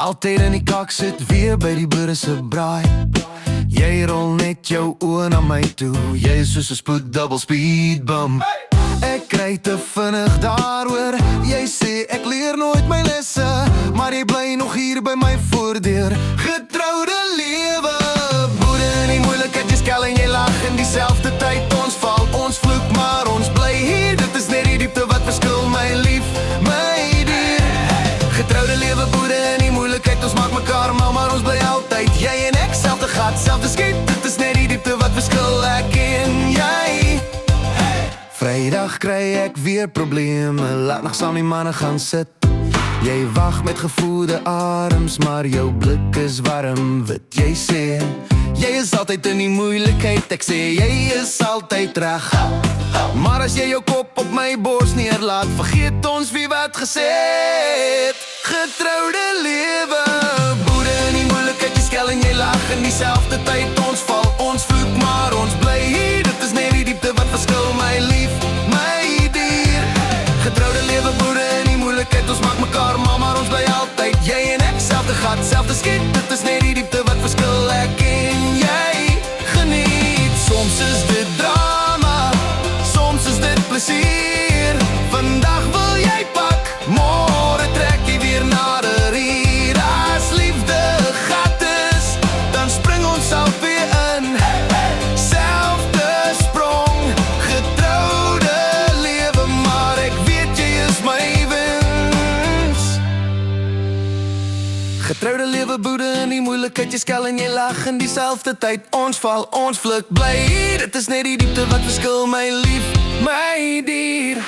Altyd in die kak sit weer by die boere se braai. Jy rol net jou oë na my toe. Jy is soos 'n spoed double speed bump. Ek kry te vinnig daaroor. Jy sê ek leer nooit my lesse, maar jy bly nog hier by my voordeur. Getroude lewe, boere in die moeilikheid, jy skel en jy lag in dieselfde tyd. Ons val, ons vloek, maar ons bly hier. Dit is net die diepte wat verskil, my lief, my dier. Getroude lewe, boere in die moeilikheid, ons maak mekaar mal, maar ons bly altyd. Jy en ek, selfde gat, selfde skiet. Dit is net die diepte wat verskil, ek en jy. Vrydag kry ek weer probleme, laat nog saam die manne gaan sit. Jy wag met gevoelde arms, maar jou blik is warm wit. Jy sê, jy is altyd in die moeilikheid. Ek sê, jy is altyd reg. Maar as jy jou kop op my bors neerlaat, vergeet ons wie wat gesê het. Getroude lewe, boere in die moeilikheid, jy skel en jy lag in dieselfde tyd. Ons val, ons vloek, maar ons bly hier. Dit is net die diepte wat verskil, my lief, my dier. Getroude lewe, boere in die moeilikheid, ons maak mekaar mal, maar ons bly altyd. Jy en ek, selfde gat, selfde skiet. Dit is net die diepte wat verskil, ek en jy. Geniet, soms is dit drama, soms is dit plesier. Vandag wil jy pak, môre trek jy weer nader hier. As liefde gat is, dan spring ons alweer in. Selfde sprong, getroude lewe, maar ek weet jy is my wens. Getroude lewe, boere in die moeilikheid, jy skel en jy lag in dieselfde tyd. Ons val, ons vluk, bly hier. Dit is net die diepte wat verskil, my lief, my dier.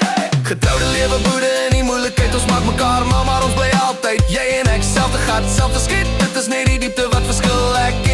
Getroude lewe, boere in die moeilikheid, ons maak mekaar mal, maar ons bly altyd. Jy en ek, selfde gat, selfde skiet. Dit is net die diepte wat verskil, ek